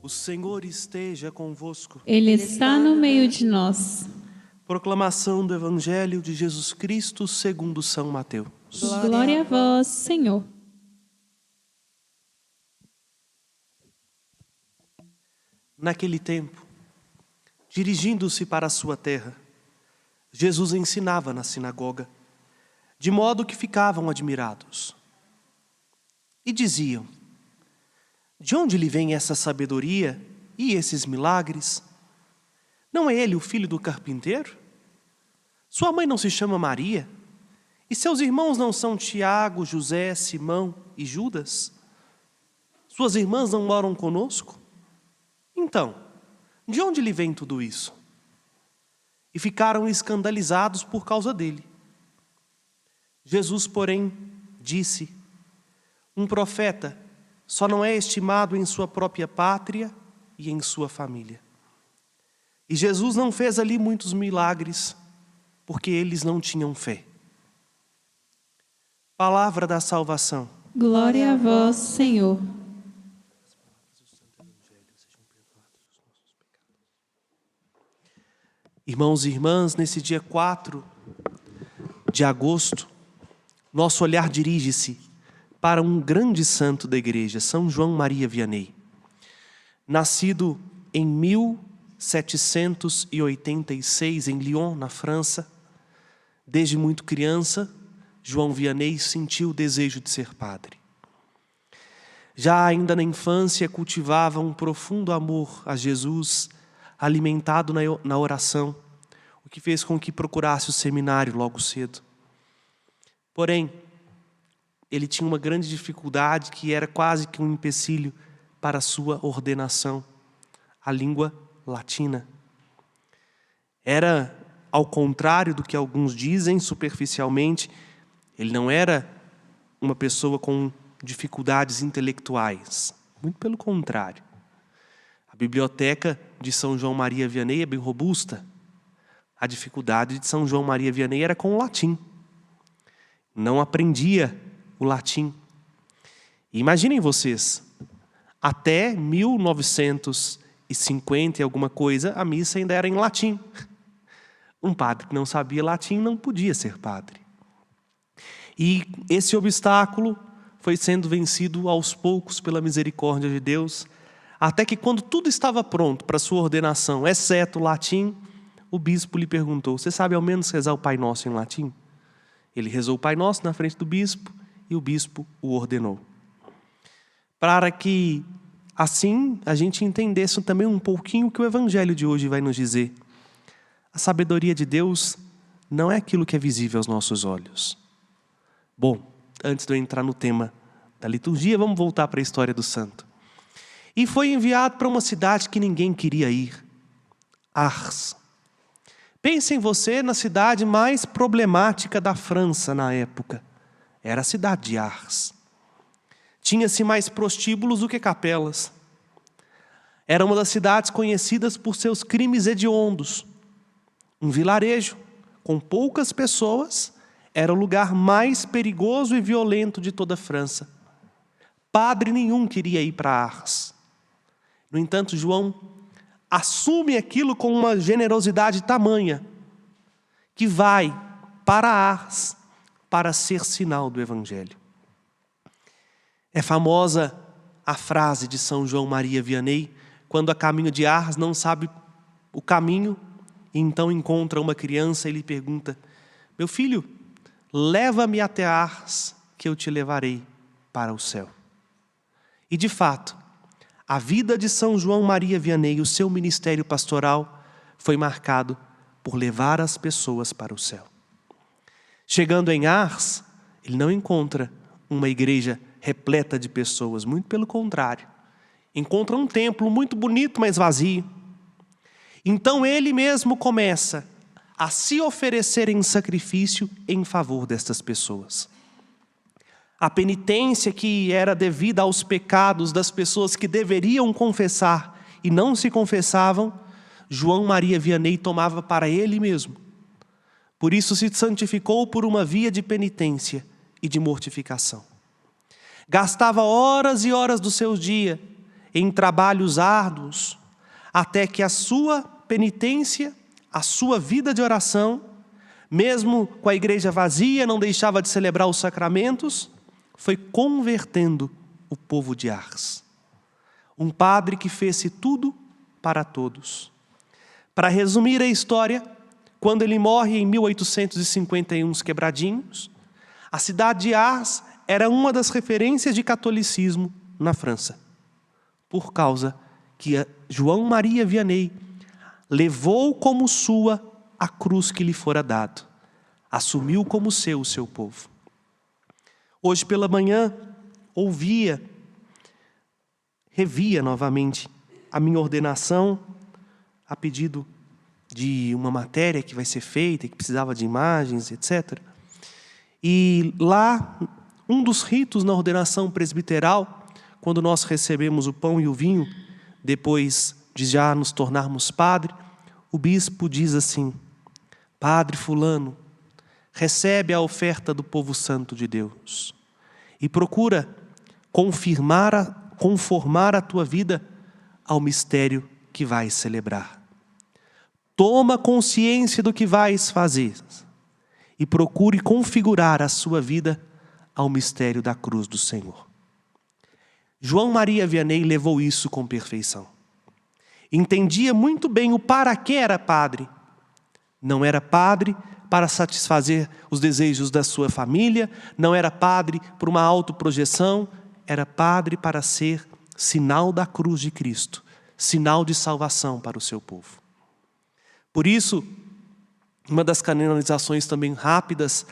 O Senhor esteja convosco. Ele está no meio de nós. Proclamação do Evangelho de Jesus Cristo segundo São Mateus. Glória a vós, Senhor. Naquele tempo, dirigindo-se para a sua terra, Jesus ensinava na sinagoga, de modo que ficavam admirados. E diziam: de onde lhe vem essa sabedoria e esses milagres? Não é ele o filho do carpinteiro? Sua mãe não se chama Maria? E seus irmãos não são Tiago, José, Simão e Judas? Suas irmãs não moram conosco? Então, de onde lhe vem tudo isso? E ficaram escandalizados por causa dele. Jesus, porém, disse: um profeta só não é estimado em sua própria pátria e em sua família. E Jesus não fez ali muitos milagres, porque eles não tinham fé. Palavra da salvação. Glória a vós, Senhor. Irmãos e irmãs, nesse dia 4 de agosto, nosso olhar dirige-se para um grande santo da igreja, São João Maria Vianney. Nascido em 1786 em Lyon, na França, desde muito criança, João Vianney sentiu o desejo de ser padre. Já ainda na infância cultivava um profundo amor a Jesus, alimentado na oração, o que fez com que procurasse o seminário logo cedo. Porém, ele tinha uma grande dificuldade que era quase que um empecilho para a sua ordenação, a língua latina. Era, ao contrário do que alguns dizem superficialmente, ele não era uma pessoa com dificuldades intelectuais, muito pelo contrário. A biblioteca de São João Maria Vianney é bem robusta. A dificuldade de São João Maria Vianney era com o latim. Não aprendia o latim. E imaginem vocês, até 1950 e alguma coisa, a missa ainda era em latim. Um padre que não sabia latim não podia ser padre. E esse obstáculo foi sendo vencido aos poucos pela misericórdia de Deus, até que quando tudo estava pronto para sua ordenação, exceto o latim, o bispo lhe perguntou: você sabe ao menos rezar o Pai Nosso em latim? Ele rezou o Pai Nosso na frente do bispo e o bispo o ordenou. Para que assim a gente entendesse também um pouquinho o que o Evangelho de hoje vai nos dizer. A sabedoria de Deus não é aquilo que é visível aos nossos olhos. Bom, antes de eu entrar no tema da liturgia, vamos voltar para a história do santo. E foi enviado para uma cidade que ninguém queria ir, Ars. Pensem você na cidade mais problemática da França na época. Era a cidade de Ars. Tinha-se mais prostíbulos do que capelas. Era uma das cidades conhecidas por seus crimes hediondos. Um vilarejo com poucas pessoas era o lugar mais perigoso e violento de toda a França. Padre nenhum queria ir para Ars. No entanto, João assume aquilo com uma generosidade tamanha que vai para Ars para ser sinal do Evangelho. É famosa a frase de São João Maria Vianney, quando a caminho de Ars não sabe o caminho, e então encontra uma criança e lhe pergunta: meu filho, leva-me até Ars, que eu te levarei para o céu. E de fato, a vida de São João Maria Vianney, o seu ministério pastoral, foi marcado por levar as pessoas para o céu. Chegando em Ars, ele não encontra uma igreja repleta de pessoas, muito pelo contrário. Encontra um templo muito bonito, mas vazio. Então ele mesmo começa a se oferecer em sacrifício em favor destas pessoas. A penitência que era devida aos pecados das pessoas que deveriam confessar e não se confessavam, João Maria Vianney tomava para ele mesmo. Por isso se santificou por uma via de penitência e de mortificação. Gastava horas e horas do seu dia em trabalhos árduos, até que a sua penitência, a sua vida de oração, mesmo com a igreja vazia, não deixava de celebrar os sacramentos, foi convertendo o povo de Ars. Um padre que fez tudo para todos. Para resumir a história, quando ele morre em 1851, uns quebradinhos, a cidade de Ars era uma das referências de catolicismo na França, por causa que João Maria Vianney levou como sua a cruz que lhe fora dado, assumiu como seu o seu povo. Hoje pela manhã, revia novamente a minha ordenação, a pedido de uma matéria que vai ser feita, que precisava de imagens, etc. E lá, um dos ritos na ordenação presbiteral, quando nós recebemos o pão e o vinho, depois de já nos tornarmos padre, o bispo diz assim: Padre fulano, recebe a oferta do povo santo de Deus e procura conformar a tua vida ao mistério que vais celebrar. Toma consciência do que vais fazer e procure configurar a sua vida ao mistério da cruz do Senhor. João Maria Vianney levou isso com perfeição. Entendia muito bem o para que era padre. Não era padre para satisfazer os desejos da sua família, não era padre por uma autoprojeção, era padre para ser sinal da cruz de Cristo, sinal de salvação para o seu povo. Por isso, uma das canonizações também rápidas,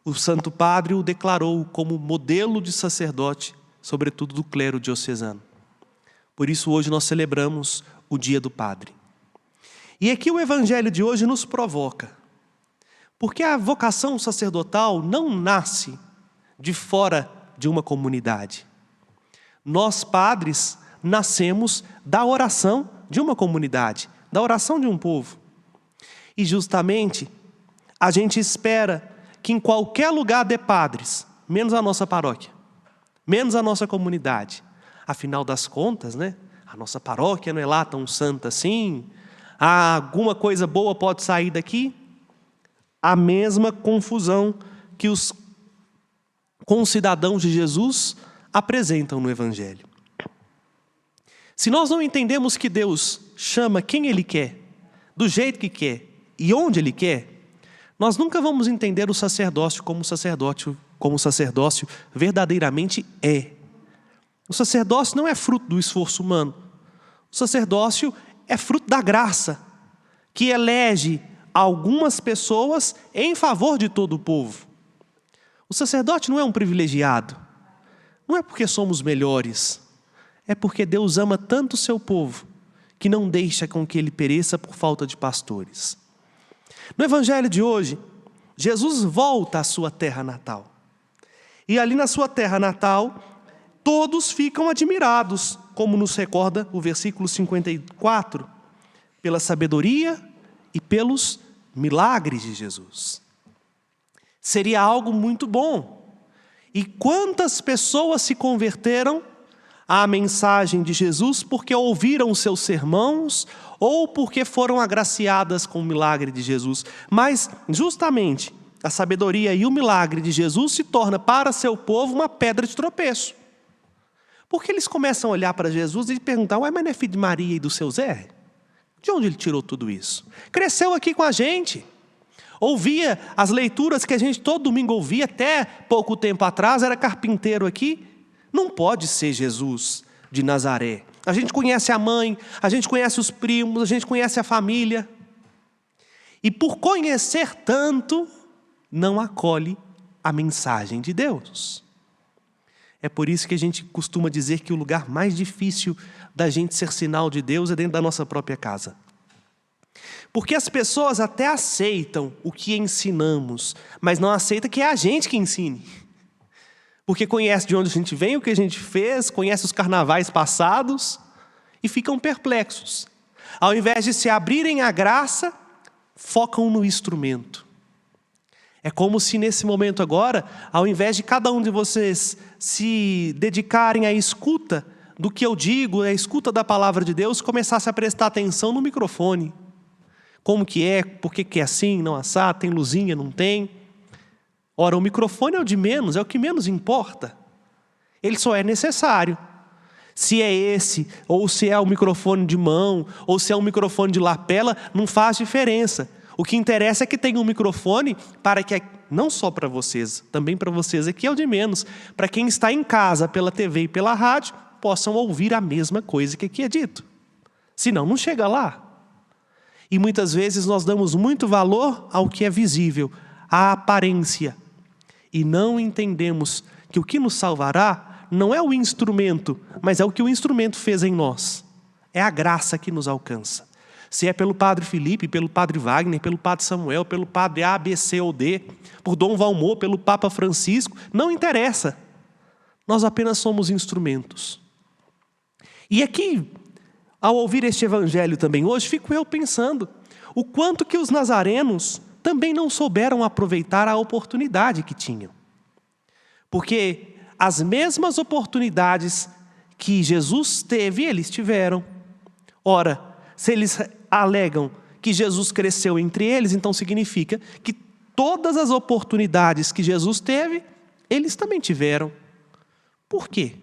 o Santo Padre o declarou como modelo de sacerdote, sobretudo do clero diocesano. Por isso hoje nós celebramos o Dia do Padre. E aqui o Evangelho de hoje nos provoca, porque a vocação sacerdotal não nasce de fora de uma comunidade. Nós padres nascemos da oração de uma comunidade, da oração de um povo. E justamente a gente espera que em qualquer lugar dê padres, menos a nossa paróquia, menos a nossa comunidade. Afinal das contas, né? A nossa paróquia não é lá tão santa assim. Alguma coisa boa pode sair daqui. A mesma confusão que os concidadãos de Jesus apresentam no Evangelho. Se nós não entendemos que Deus chama quem Ele quer, do jeito que quer e onde Ele quer, nós nunca vamos entender o sacerdócio como o sacerdócio verdadeiramente é. O sacerdócio não é fruto do esforço humano. O sacerdócio é fruto da graça, que elege algumas pessoas em favor de todo o povo. O sacerdote não é um privilegiado. Não é porque somos melhores. É porque Deus ama tanto o seu povo, que não deixa com que ele pereça por falta de pastores. No Evangelho de hoje, Jesus volta à sua terra natal. E ali na sua terra natal, todos ficam admirados, como nos recorda o versículo 54, pela sabedoria e pelos milagres de Jesus. Seria algo muito bom. E quantas pessoas se converteram à mensagem de Jesus porque ouviram os seus sermões ou porque foram agraciadas com o milagre de Jesus. Mas, justamente, a sabedoria e o milagre de Jesus se torna para seu povo uma pedra de tropeço. Porque eles começam a olhar para Jesus e perguntar: ué, mas não é filho de Maria e do seu Zé? De onde ele tirou tudo isso? Cresceu aqui com a gente. Ouvia as leituras que a gente todo domingo ouvia, até pouco tempo atrás, era carpinteiro aqui. Não pode ser Jesus de Nazaré. A gente conhece a mãe, a gente conhece os primos, a gente conhece a família. E por conhecer tanto, não acolhe a mensagem de Deus. É por isso que a gente costuma dizer que o lugar mais difícil da gente ser sinal de Deus é dentro da nossa própria casa. Porque as pessoas até aceitam o que ensinamos, mas não aceitam que é a gente que ensine. Porque conhece de onde a gente vem, o que a gente fez, conhece os carnavais passados e ficam perplexos. Ao invés de se abrirem à graça, focam no instrumento. É como se nesse momento agora, ao invés de cada um de vocês se dedicarem à escuta do que eu digo, a escuta da palavra de Deus, começasse a prestar atenção no microfone. Como que é, por que é assim, não assado, tem luzinha, não tem. Ora, o microfone é o de menos, é o que menos importa. Ele só é necessário. Se é esse, ou se é o microfone de mão, ou se é um microfone de lapela, não faz diferença. O que interessa é que tenha um microfone para que, não só para vocês, também para vocês aqui é o de menos, para quem está em casa pela TV e pela rádio, possam ouvir a mesma coisa que aqui é dito. Senão não chega lá. E muitas vezes nós damos muito valor ao que é visível, à aparência. E não entendemos que o que nos salvará não é o instrumento, mas é o que o instrumento fez em nós. É a graça que nos alcança. Se é pelo Padre Felipe, pelo Padre Wagner, pelo Padre Samuel, pelo Padre A, B, C ou D, por Dom Valmor, pelo Papa Francisco, não interessa. Nós apenas somos instrumentos. E aqui, ao ouvir este evangelho também hoje, fico eu pensando o quanto que os nazarenos também não souberam aproveitar a oportunidade que tinham. Porque as mesmas oportunidades que Jesus teve, eles tiveram. Ora, se eles alegam que Jesus cresceu entre eles, então significa que todas as oportunidades que Jesus teve, eles também tiveram. Por quê?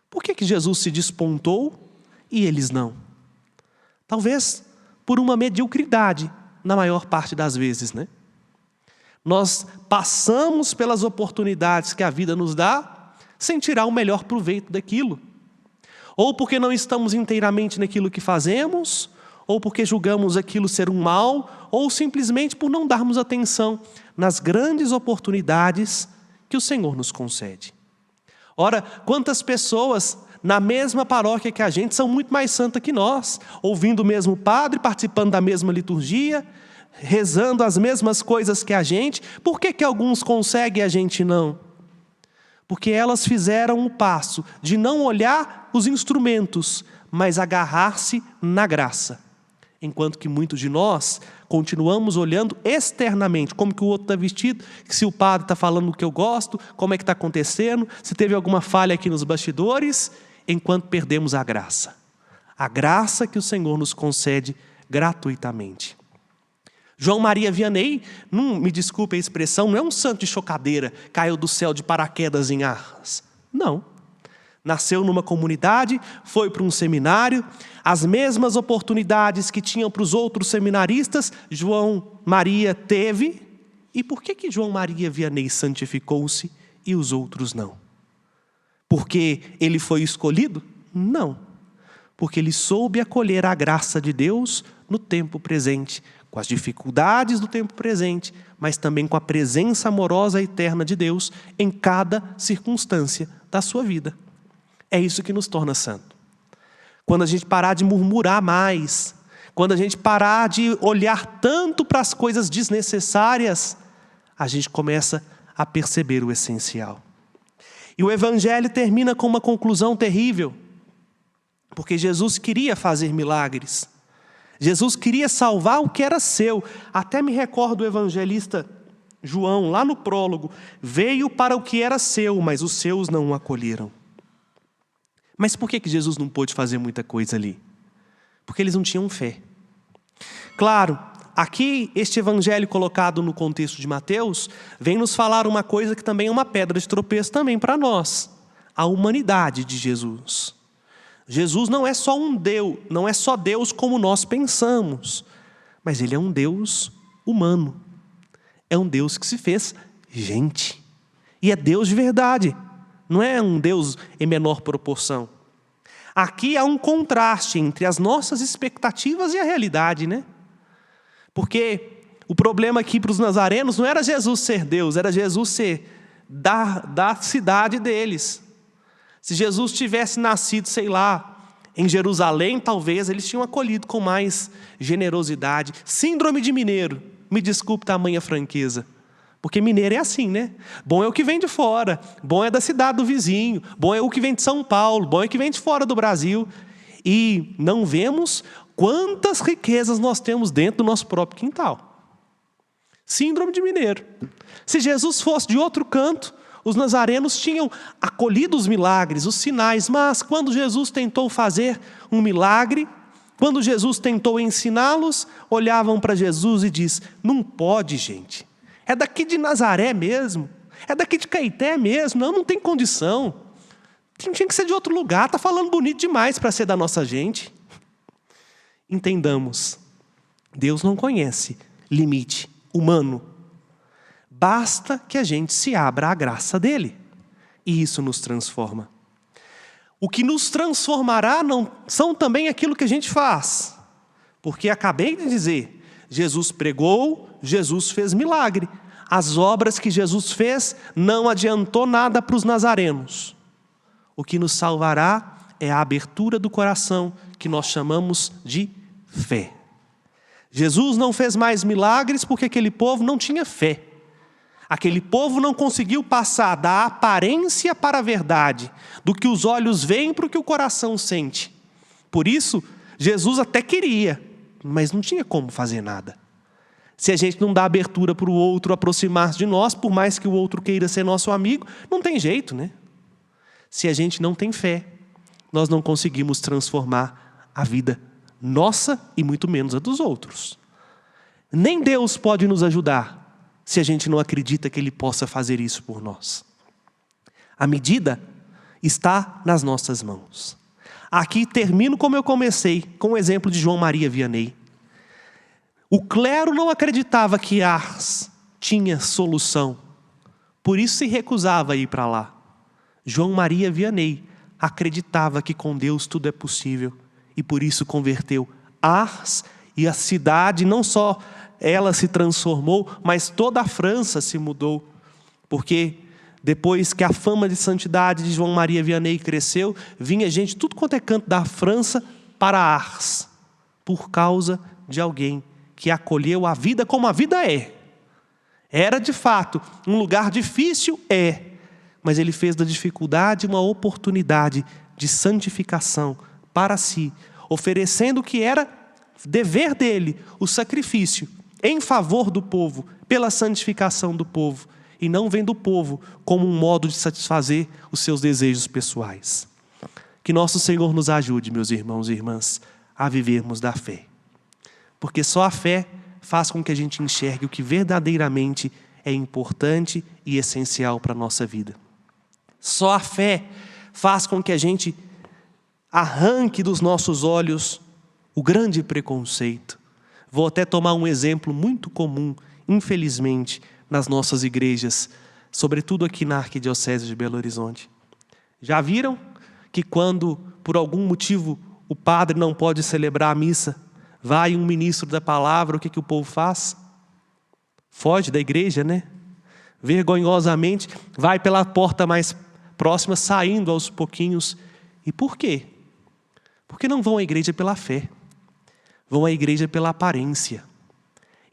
Por que Jesus se despontou e eles não? Talvez por uma mediocridade, na maior parte das vezes, né? Nós passamos pelas oportunidades que a vida nos dá sem tirar o melhor proveito daquilo. Ou porque não estamos inteiramente naquilo que fazemos, ou porque julgamos aquilo ser um mal, ou simplesmente por não darmos atenção nas grandes oportunidades que o Senhor nos concede. Ora, quantas pessoas na mesma paróquia que a gente são muito mais santas que nós, ouvindo o mesmo padre, participando da mesma liturgia, rezando as mesmas coisas que a gente. Por que alguns conseguem e a gente não? Porque elas fizeram o passo de não olhar os instrumentos, mas agarrar-se na graça. Enquanto que muitos de nós continuamos olhando externamente, como que o outro está vestido, se o padre está falando o que eu gosto, como é que está acontecendo, se teve alguma falha aqui nos bastidores, enquanto perdemos a graça. A graça que o Senhor nos concede gratuitamente. João Maria Vianney, me desculpe a expressão, não é um santo de chocadeira, caiu do céu de paraquedas em Arras. Não. Nasceu numa comunidade, foi para um seminário, as mesmas oportunidades que tinham para os outros seminaristas, João Maria teve. E por que João Maria Vianney santificou-se e os outros não? Porque ele foi escolhido? Não. Porque ele soube acolher a graça de Deus no tempo presente, com as dificuldades do tempo presente, mas também com a presença amorosa e eterna de Deus em cada circunstância da sua vida. É isso que nos torna santo. Quando a gente parar de murmurar mais, quando a gente parar de olhar tanto para as coisas desnecessárias, a gente começa a perceber o essencial. E o Evangelho termina com uma conclusão terrível, porque Jesus queria fazer milagres. Jesus queria salvar o que era seu. Até me recordo do evangelista João, lá no prólogo, veio para o que era seu, mas os seus não o acolheram. Mas por que Jesus não pôde fazer muita coisa ali? Porque eles não tinham fé. Claro, aqui este evangelho colocado no contexto de Mateus, vem nos falar uma coisa que também é uma pedra de tropeço também para nós. A humanidade de Jesus. Jesus não é só um Deus, não é só Deus como nós pensamos, mas Ele é um Deus humano. É um Deus que se fez gente. E é Deus de verdade, não é um Deus em menor proporção. Aqui há um contraste entre as nossas expectativas e a realidade, né? Porque o problema aqui para os nazarenos não era Jesus ser Deus, era Jesus ser da cidade deles. Se Jesus tivesse nascido, sei lá, em Jerusalém, talvez eles tinham acolhido com mais generosidade. Síndrome de mineiro, me desculpe tamanha franqueza. Porque mineiro é assim, né? Bom é o que vem de fora, bom é da cidade do vizinho, bom é o que vem de São Paulo, bom é o que vem de fora do Brasil. E não vemos quantas riquezas nós temos dentro do nosso próprio quintal. Síndrome de mineiro. Se Jesus fosse de outro canto, Os nazarenos tinham acolhido os milagres, os sinais, mas quando Jesus tentou fazer um milagre, quando Jesus tentou ensiná-los, olhavam para Jesus e diz: não pode, gente. É daqui de Nazaré mesmo. É daqui de Caeté mesmo. Não tem condição. Tinha que ser de outro lugar. Está falando bonito demais para ser da nossa gente. Entendamos. Deus não conhece limite humano. Basta que a gente se abra à graça dele. E isso nos transforma. O que nos transformará não são também aquilo que a gente faz. Porque acabei de dizer, Jesus pregou, Jesus fez milagre. As obras que Jesus fez não adiantou nada para os nazarenos. O que nos salvará é a abertura do coração, que nós chamamos de fé. Jesus não fez mais milagres porque aquele povo não tinha fé. Aquele povo não conseguiu passar da aparência para a verdade, do que os olhos veem para o que o coração sente. Por isso, Jesus até queria, mas não tinha como fazer nada. Se a gente não dá abertura para o outro aproximar-se de nós, por mais que o outro queira ser nosso amigo, não tem jeito, né? Se a gente não tem fé, nós não conseguimos transformar a vida nossa e muito menos a dos outros. Nem Deus pode nos ajudar se a gente não acredita que Ele possa fazer isso por nós. A medida está nas nossas mãos. Aqui termino como eu comecei, com o exemplo de João Maria Vianney. O clero não acreditava que Ars tinha solução, por isso se recusava a ir para lá. João Maria Vianney acreditava que com Deus tudo é possível e por isso converteu Ars, e a cidade, não só ela se transformou, mas toda a França se mudou, porque depois que a fama de santidade de João Maria Vianney cresceu, vinha gente de tudo quanto é canto da França para Ars, por causa de alguém que acolheu a vida como a vida é. Era de fato um lugar difícil, mas ele fez da dificuldade uma oportunidade de santificação para si, oferecendo o que era dever dele, o sacrifício em favor do povo, pela santificação do povo, e não vendo o povo como um modo de satisfazer os seus desejos pessoais. Que nosso Senhor nos ajude, meus irmãos e irmãs, a vivermos da fé. Porque só a fé faz com que a gente enxergue o que verdadeiramente é importante e essencial para a nossa vida. Só a fé faz com que a gente arranque dos nossos olhos o grande preconceito. Vou até tomar um exemplo muito comum, infelizmente, nas nossas igrejas, sobretudo aqui na Arquidiocese de Belo Horizonte. Já viram que quando, por algum motivo, o padre não pode celebrar a missa, vai um ministro da palavra, o que o povo faz? Foge da igreja, né? Vergonhosamente, vai pela porta mais próxima, saindo aos pouquinhos. E por quê? Porque não vão à igreja pela fé. Vão à igreja pela aparência.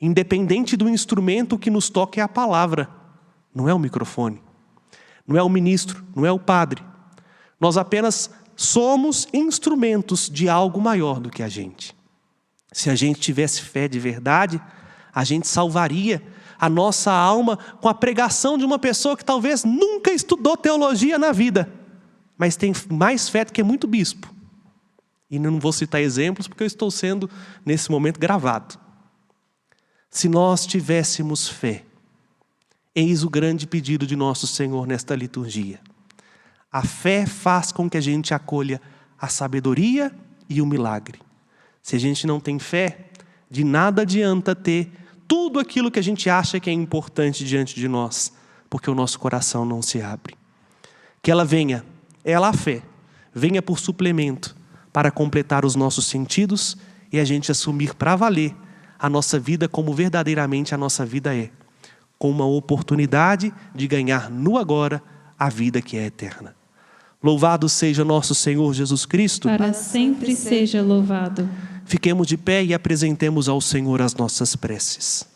Independente do instrumento que nos toca é a palavra. Não é o microfone. Não é o ministro. Não é o padre. Nós apenas somos instrumentos de algo maior do que a gente. Se a gente tivesse fé de verdade, a gente salvaria a nossa alma com a pregação de uma pessoa que talvez nunca estudou teologia na vida, mas tem mais fé do que muito bispo. E não vou citar exemplos porque eu estou sendo, nesse momento, gravado. Se nós tivéssemos fé, eis o grande pedido de nosso Senhor nesta liturgia. A fé faz com que a gente acolha a sabedoria e o milagre. Se a gente não tem fé, de nada adianta ter tudo aquilo que a gente acha que é importante diante de nós, porque o nosso coração não se abre. Que ela venha, ela a fé, venha por suplemento, para completar os nossos sentidos e a gente assumir para valer a nossa vida como verdadeiramente a nossa vida é, com uma oportunidade de ganhar no agora a vida que é eterna. Louvado seja nosso Senhor Jesus Cristo. Para sempre seja louvado. Fiquemos de pé e apresentemos ao Senhor as nossas preces.